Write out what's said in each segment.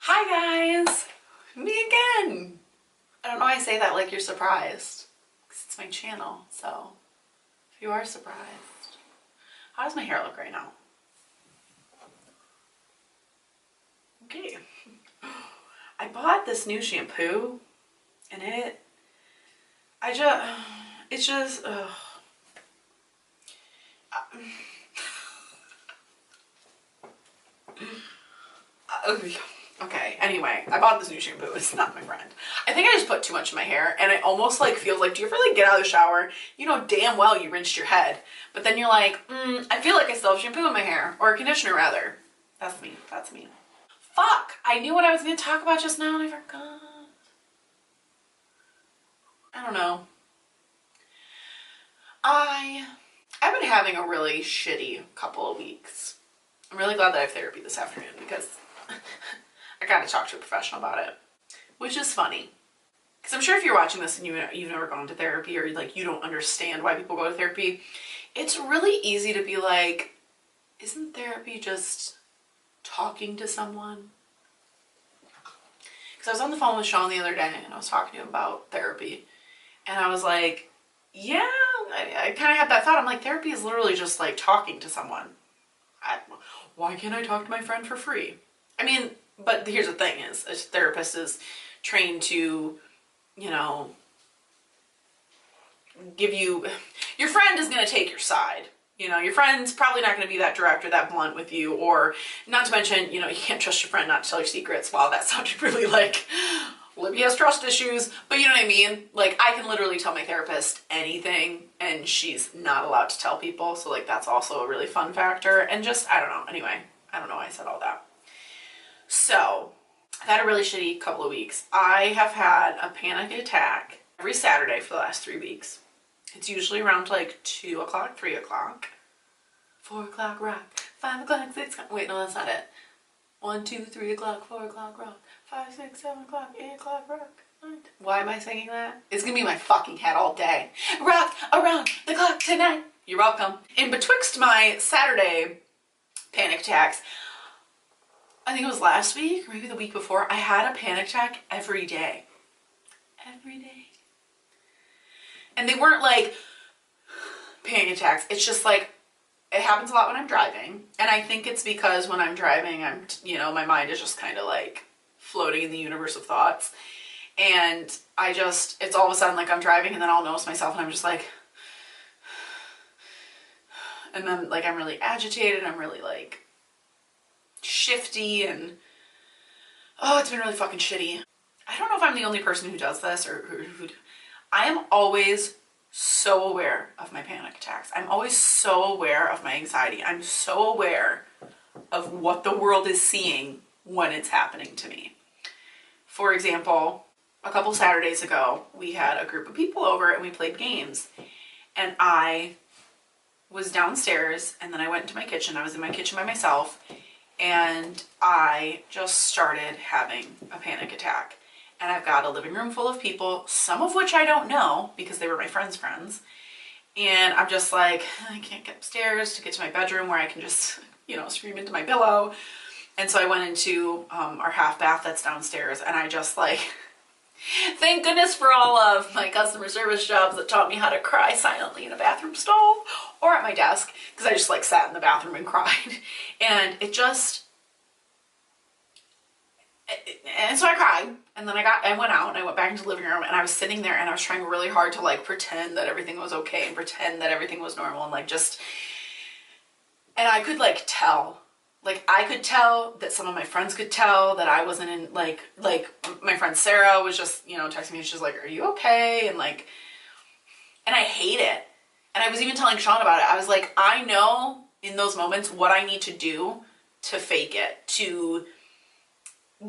Hi guys! Me again! I don't know why I say that like you're surprised. Because it's my channel, so if you are surprised. How does my hair look right now? Okay. I bought this new shampoo and it's just, okay, anyway, I bought this new shampoo. It's not my friend. I think I just put too much in my hair and it almost like feels like, do you ever like get out of the shower, you know damn well you rinsed your head, but then you're like, I feel like I still have shampoo in my hair, or conditioner rather. That's me, that's me. Fuck, I knew what I was gonna talk about just now and I forgot. I don't know. I've been having a really shitty couple of weeks. I'm really glad that I have therapy this afternoon because I gotta talk to a professional about it, which is funny. Because I'm sure if you're watching this and you've never gone to therapy, or like you don't understand why people go to therapy, it's really easy to be like, isn't therapy just talking to someone? Because I was on the phone with Sean the other day and I was talking to him about therapy, and I was like, yeah, I kind of had that thought. I'm like, therapy is literally just like talking to someone. Why can't I talk to my friend for free? I mean, but here's the thing is, a therapist is trained to, you know, give you, your friend is going to take your side. You know, your friend's probably not going to be that direct or that blunt with you, or not to mention, you know, you can't trust your friend not to tell your secrets. Wow, that sounded really like Libby has trust issues, but you know what I mean? Like, I can literally tell my therapist anything and she's not allowed to tell people. So like, that's also a really fun factor. And just, I don't know. Anyway, I don't know why I said all that. So I've had a really shitty couple of weeks. I have had a panic attack every Saturday for the last 3 weeks. It's usually around like 2 o'clock, 3 o'clock, 4 o'clock rock, 5 o'clock, 6 o'clock. Wait, no, that's not it. 1, 2, 3 o'clock, 4 o'clock rock, 5, 6, 7 o'clock, 8 o'clock rock. Why am I singing that? It's gonna be in my fucking head all day. Rock around the clock tonight. You're welcome. In betwixt my Saturday panic attacks, I think it was last week or maybe the week before, I had a panic attack every day. Every day. And they weren't like panic attacks. It's just like, it happens a lot when I'm driving. And I think it's because when I'm driving, you know, my mind is just kind of like floating in the universe of thoughts. And it's all of a sudden like I'm driving and then I'll notice myself and I'm just like, and then like I'm really agitated. I'm really like shifty and, oh, it's been really fucking shitty. I don't know if I'm the only person who does this or who I am always so aware of my panic attacks. I'm always so aware of my anxiety. I'm so aware of what the world is seeing when it's happening to me. For example, a couple Saturdays ago, we had a group of people over and we played games. And I was downstairs and then I went into my kitchen. I was in my kitchen by myself and I just started having a panic attack. And I've got a living room full of people, some of which I don't know because they were my friends' friends. And I'm just like, I can't get upstairs to get to my bedroom where I can just, you know, scream into my pillow. And so I went into our half bath that's downstairs and I just like, thank goodness for all of my customer service jobs that taught me how to cry silently in a bathroom stall or at my desk, because I just like sat in the bathroom and cried. And and so I cried, and then I went out and I went back into the living room and I was sitting there and I was trying really hard to like pretend that everything was okay and pretend that everything was normal and like just, and I could like tell, like I could tell that some of my friends could tell that I wasn't in like my friend Sarah was just, you know, texting me and she's like, are you okay? And like, and I hate it. And I was even telling Sean about it. I was like, I know in those moments what I need to do to fake it, to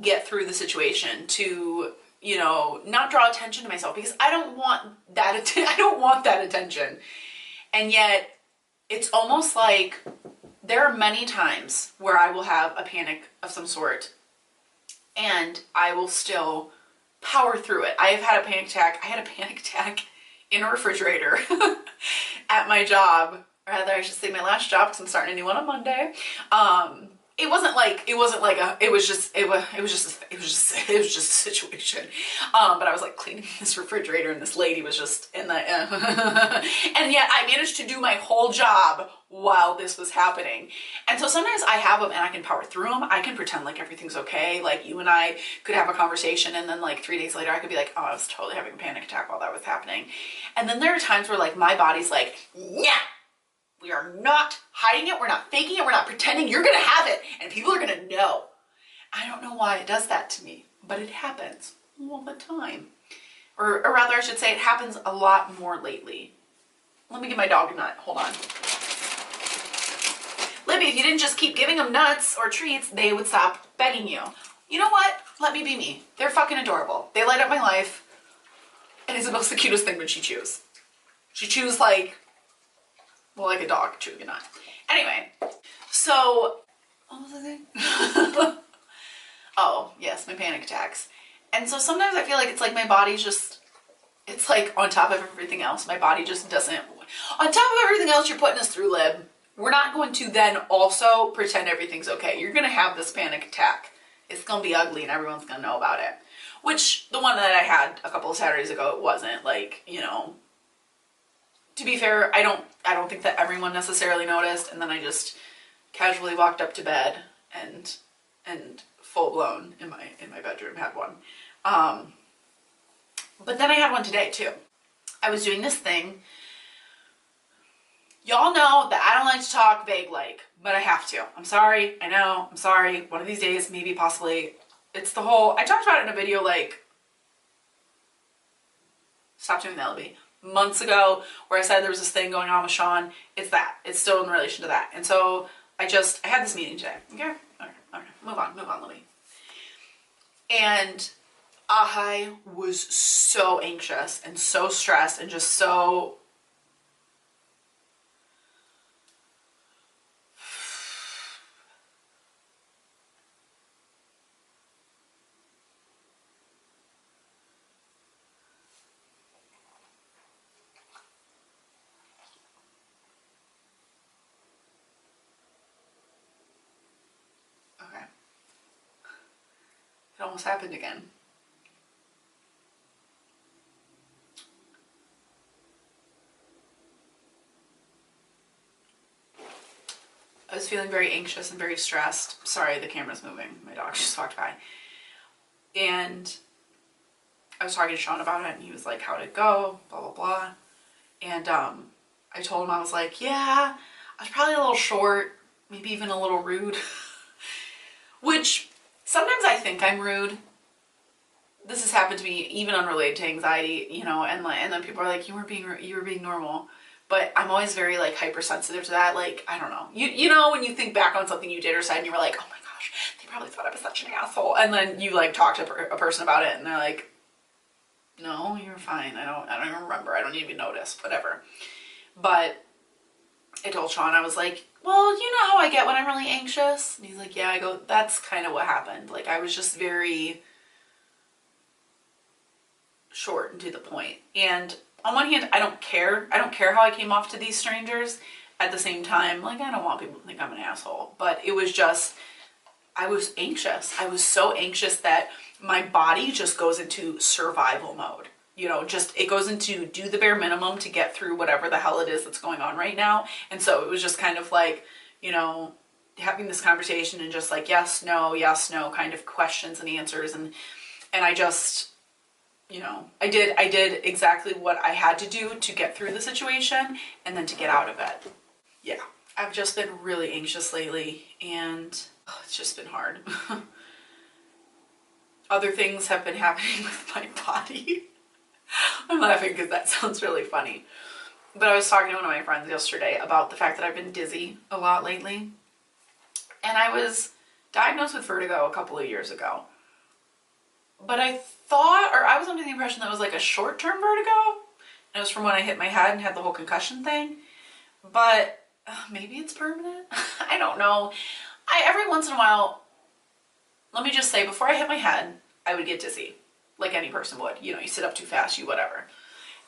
get through the situation, to, you know, not draw attention to myself, because I don't want that I don't want that attention. And yet it's almost like there are many times where I will have a panic of some sort and I will still power through it. I have had a panic attack. I had a panic attack in a refrigerator at my job, or rather I should say my last job because I'm starting a new one on Monday. it wasn't like it was just a situation. But I was like cleaning this refrigerator and this lady was just in the and yet I managed to do my whole job while this was happening. And so sometimes I have them and I can power through them. I can pretend like everything's okay. Like you and I could have a conversation and then like 3 days later I could be like, oh, I was totally having a panic attack while that was happening. And then there are times where like my body's like, yeah, we are not hiding it. We're not faking it. We're not pretending. You're going to have it and people are going to know. I don't know why it does that to me, but it happens all the time. Or rather I should say it happens a lot more lately. Let me give my dog a nut. Hold on. Libby, if you didn't just keep giving them nuts or treats, they would stop begging you. You know what? Let me be me. They're fucking adorable. They light up my life. And it's the cutest thing when she chews. She chews like, well, like a dog chewing a nut. Anyway, so, what was I saying? Oh, yes, my panic attacks. And so sometimes I feel like it's like my body's just, it's like on top of everything else. My body just doesn't, on top of everything else you're putting us through, Lib, we're not going to then also pretend everything's okay. You're going to have this panic attack. It's going to be ugly and everyone's going to know about it. Which, the one that I had a couple of Saturdays ago, it wasn't like, you know, to be fair, I don't think that everyone necessarily noticed. And then I just casually walked up to bed and full blown in my bedroom had one. But then I had one today too. I was doing this thing. Y'all know that I don't like to talk vague like, but I have to. I'm sorry. I know. I'm sorry. One of these days, maybe, possibly. It's the whole, I talked about it in a video like, stop doing that, Libby, months ago, where I said there was this thing going on with Sean. It's that. It's still in relation to that. And so I had this meeting today. Okay? Okay. Move on, Libby. And I was so anxious and so stressed and just so okay. It almost happened again. I was feeling very anxious and very stressed. Sorry, the camera's moving. My dog just walked by. And I was talking to Sean about it and he was like, how'd it go? Blah, blah, blah. And I told him, I was like, yeah, I was probably a little short, maybe even a little rude. Which sometimes I think I'm rude. This has happened to me even unrelated to anxiety, you know, and then people are like, you were being normal. But I'm always very like hypersensitive to that. Like, I don't know. You know, when you think back on something you did or said and you were like, oh my gosh, they probably thought I was such an asshole. And then you like talk to a person about it and they're like, no, you're fine. I don't even remember. I don't even notice, whatever. But I told Sean, I was like, well, you know how I get when I'm really anxious? And he's like, yeah. I go, that's kind of what happened. Like, I was just very short and to the point. And on one hand, I don't care. I don't care how I came off to these strangers. At the same time, like, I don't want people to think I'm an asshole. But it was just, I was anxious. I was so anxious that my body just goes into survival mode. You know, just, it goes into do the bare minimum to get through whatever the hell it is that's going on right now. And so it was just kind of like, you know, having this conversation and just like, yes, no, kind of questions and answers. And I just, you know, I did exactly what I had to do to get through the situation and then to get out of it. Yeah, I've just been really anxious lately and it's just been hard. Other things have been happening with my body. I'm laughing because that sounds really funny. But I was talking to one of my friends yesterday about the fact that I've been dizzy a lot lately. And I was diagnosed with vertigo a couple of years ago. But I thought, or I was under the impression that it was like a short-term vertigo. And it was from when I hit my head and had the whole concussion thing. But maybe it's permanent. I don't know. Every once in a while, let me just say, before I hit my head, I would get dizzy. Like any person would. You know, you sit up too fast, you whatever.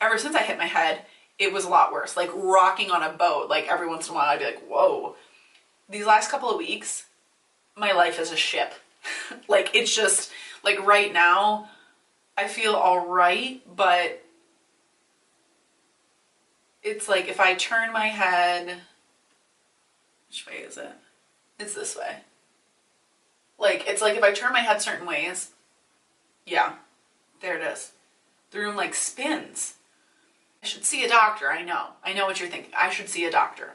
Ever since I hit my head, it was a lot worse. Like rocking on a boat. Like every once in a while, I'd be like, whoa. These last couple of weeks, my life is a ship. Like, it's just, like, right now, I feel all right, but it's like if I turn my head, which way is it? It's this way. Like, it's like if I turn my head certain ways, yeah, there it is. The room, like, spins. I should see a doctor, I know. I know what you're thinking. I should see a doctor.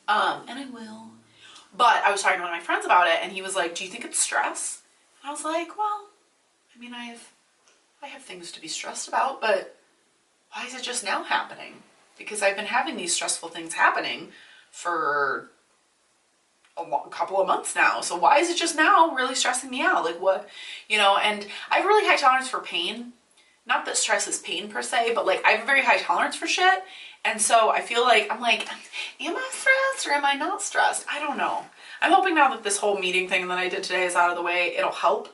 And I will. But I was talking to one of my friends about it, and he was like, do you think it's stress? And I was like, well, I mean, I have things to be stressed about, but why is it just now happening? Because I've been having these stressful things happening for a couple of months now. So why is it just now really stressing me out? Like, what, you know, and I have a really high tolerance for pain. Not that stress is pain per se, but like I have a very high tolerance for shit. And so I feel like, I'm like, am I stressed or am I not stressed? I don't know. I'm hoping now that this whole meeting thing that I did today is out of the way, it'll help.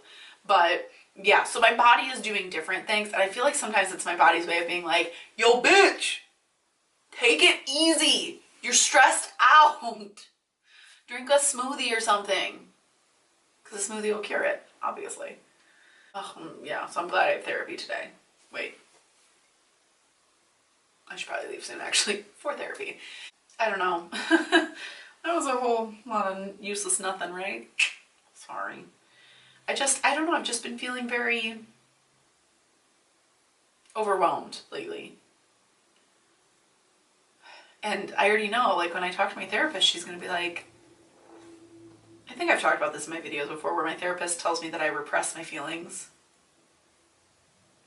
But yeah, so my body is doing different things. And I feel like sometimes it's my body's way of being like, yo, bitch, take it easy. You're stressed out. Drink a smoothie or something. Because a smoothie will cure it, obviously. Yeah, so I'm glad I have therapy today. Wait. I should probably leave soon, actually, for therapy. I don't know. That was a whole lot of useless nothing, right? Sorry. I don't know, I've just been feeling very overwhelmed lately. And I already know, like, when I talk to my therapist, she's gonna be like, I think I've talked about this in my videos before, where my therapist tells me that I repress my feelings.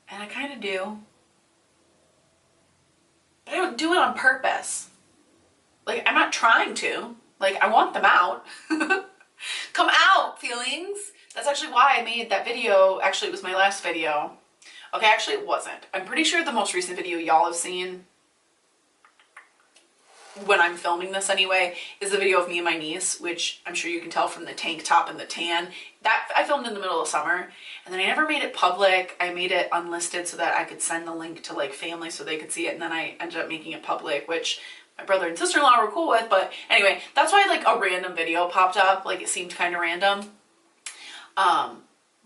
And I kind of do. But I don't do it on purpose. Like, I'm not trying to. Like, I want them out. Come out, feelings. That's actually why I made that video. Actually, it was my last video. Okay, actually it wasn't. I'm pretty sure the most recent video y'all have seen, when I'm filming this anyway, is the video of me and my niece, which I'm sure you can tell from the tank top and the tan. That I filmed in the middle of summer, and then I never made it public. I made it unlisted so that I could send the link to like family so they could see it, and then I ended up making it public, which my brother and sister-in-law were cool with. But anyway, that's why like a random video popped up. Like, it seemed kind of random.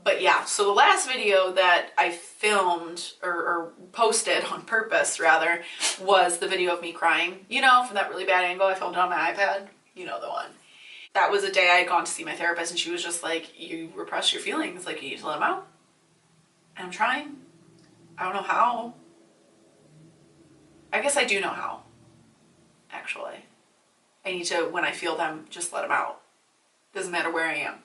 But yeah, so the last video that I filmed or posted on purpose rather was the video of me crying, you know, from that really bad angle. I filmed it on my iPad, you know the one. That was a day I had gone to see my therapist, and she was just like, you repress your feelings, like, you need to let them out. And I'm trying. I don't know how. I guess I do know how, actually. I need to, when I feel them, just let them out. Doesn't matter where I am.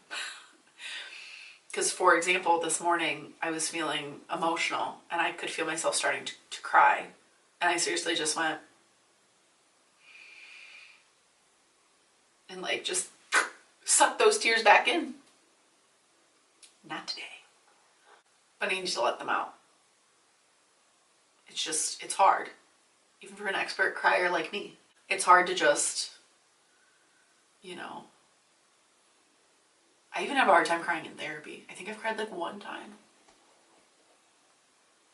Because, for example, this morning I was feeling emotional and I could feel myself starting to cry. And I seriously just went and like just sucked those tears back in. Not today. But I need to let them out. It's hard. Even for an expert crier like me. It's hard to just, you know. I even have a hard time crying in therapy. I think I've cried like one time.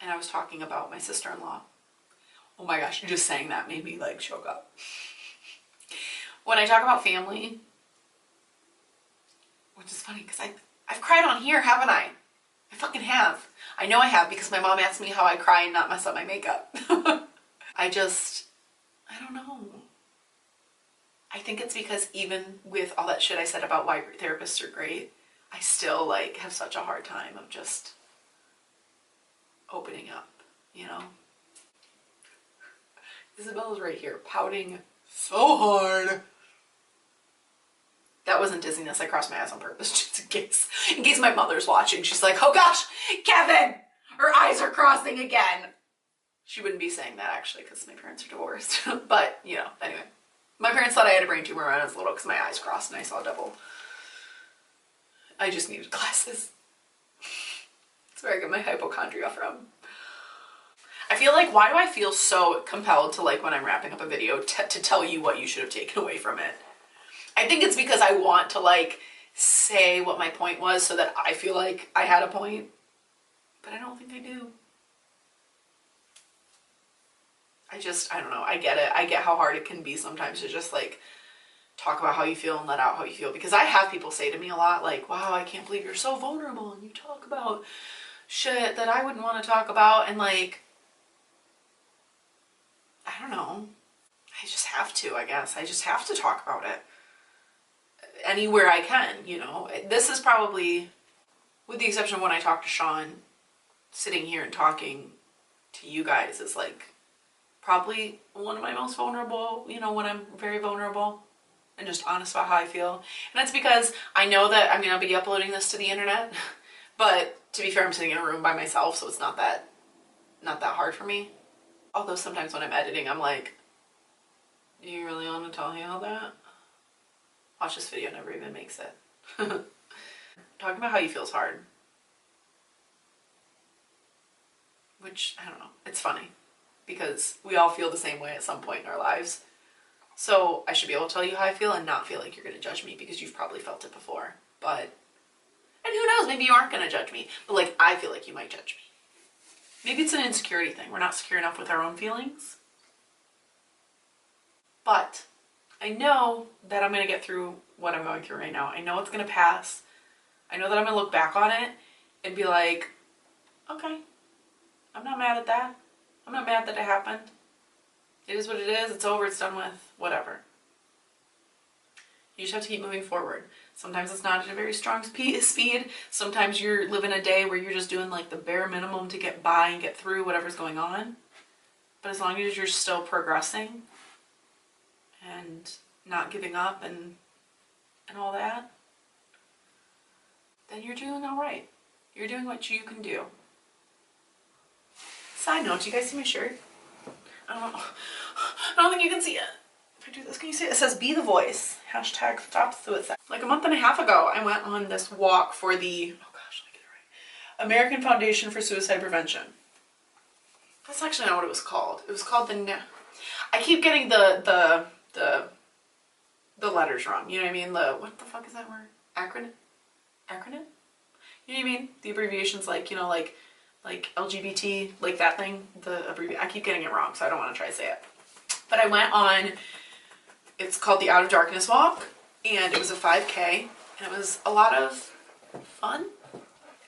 And I was talking about my sister-in-law. Oh my gosh, just saying that made me like choke up. When I talk about family, which is funny because I've cried on here, haven't I? I fucking have. I know I have, because my mom asked me how I cry and not mess up my makeup. I don't know. I think it's because even with all that shit I said about why therapists are great, I still like have such a hard time of just opening up, you know? Isabella's right here pouting so hard. That wasn't dizziness. I crossed my eyes on purpose just in case my mother's watching. She's like, oh gosh, Kevin, her eyes are crossing again. She wouldn't be saying that actually because my parents are divorced. But, you know, anyway. My parents thought I had a brain tumor when I was little because my eyes crossed and I saw double. I just needed glasses. That's where I get my hypochondria from. I feel like, why do I feel so compelled to, like, when I'm wrapping up a video to tell you what you should have taken away from it? I think it's because I want to, like, say what my point was so that I feel like I had a point. But I don't think I do. I don't know, I get it. I get how hard it can be sometimes to just like talk about how you feel and let out how you feel. Because I have people say to me a lot, like, wow, I can't believe you're so vulnerable and you talk about shit that I wouldn't want to talk about. And like, I don't know. I just have to, I guess. I just have to talk about it anywhere I can, you know. This is probably, with the exception of when I talk to Sean, sitting here and talking to you guys is like probably one of my most vulnerable, you know, when I'm very vulnerable and just honest about how I feel. And that's because I know that, I mean, I'll be uploading this to the internet, but to be fair, I'm sitting in a room by myself, so it's not that hard for me. Although sometimes when I'm editing, I'm like, do you really want to tell me all that? Watch this video, never even makes it. Talking about how you feel is hard. Which, I don't know, it's funny. Because we all feel the same way at some point in our lives. So I should be able to tell you how I feel and not feel like you're going to judge me because you've probably felt it before. But, and who knows, maybe you aren't going to judge me. But like, I feel like you might judge me. Maybe it's an insecurity thing. We're not secure enough with our own feelings. But I know that I'm going to get through what I'm going through right now. I know it's going to pass. I know that I'm going to look back on it and be like, okay, I'm not mad at that. I'm not mad that it happened. It is what it is. It's over. It's done with. Whatever. You just have to keep moving forward. Sometimes it's not at a very strong speed. Sometimes you're living a day where you're just doing like the bare minimum to get by and get through whatever's going on. But as long as you're still progressing and not giving up and all that, then you're doing all right. You're doing what you can do. Side note, do you guys see my shirt? I don't think you can see it. If I do this, can you see it? It says, be the voice. Hashtag stop suicide. Like a month and a half ago, I went on this walk for the, oh gosh, let me get it right, American Foundation for Suicide Prevention. That's actually not what it was called. It was called the, I keep getting the letters wrong. You know what I mean? What the fuck is that word? Acronym? You know what I mean? The abbreviations like, you know, like LGBT, like that thing, the abbreviation. I keep getting it wrong, so I don't want to try to say it. But I went on, it's called the Out of Darkness Walk, and it was a 5K, and it was a lot of fun.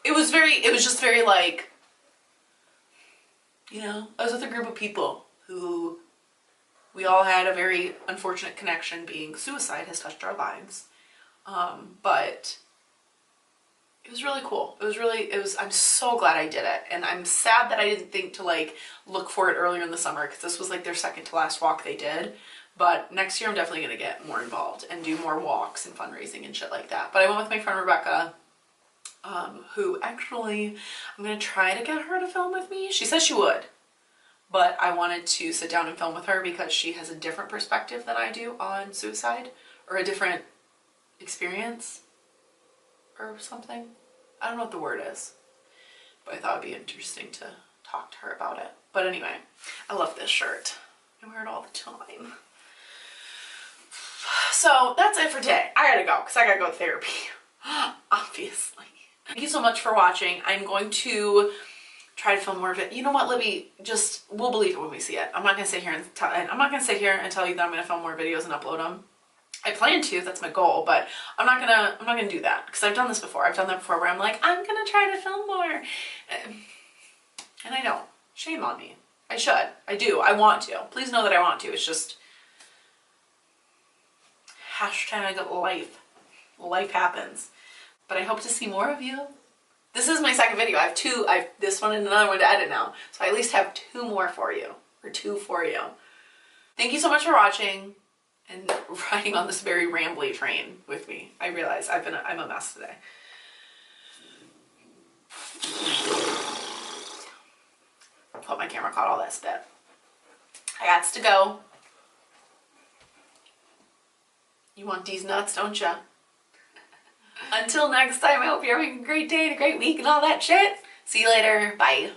It was just very like, you know, I was with a group of people who, we all had a very unfortunate connection, being suicide has touched our lives. But it was really cool. I'm so glad I did it. And I'm sad that I didn't think to like look for it earlier in the summer, because this was like their second to last walk they did. But next year I'm definitely going to get more involved and do more walks and fundraising and shit like that. But I went with my friend Rebecca, who actually, I'm going to try to get her to film with me. She says she would, but I wanted to sit down and film with her because she has a different perspective than I do on suicide, or a different experience or something. I don't know what the word is, but I thought it'd be interesting to talk to her about it. But anyway, I love this shirt. I wear it all the time. So that's it for today. I gotta go because I gotta go to therapy, obviously. Thank you so much for watching. I'm going to try to film more of it. You know what, Libby? Just, we'll believe it when we see it. I'm not gonna sit here and tell you that I'm gonna film more videos and upload them. I plan to, that's my goal, but I'm not gonna do that because I've done this before. I've done that before where I'm like, I'm gonna try to film more, and I don't. Shame on me. I should. I do. I want to. Please know that I want to. It's just hashtag life. Life happens. But I hope to see more of you. This is my second video. I have two. I have this one and another one to edit now, so I at least have two for you. Thank you so much for watching and riding on this very rambly train with me. I realize I'm a mess today. Hope my camera caught all that spit. I got to go. You want these nuts, don't ya? Until next time, I hope you're having a great day and a great week and all that shit. See you later. Bye.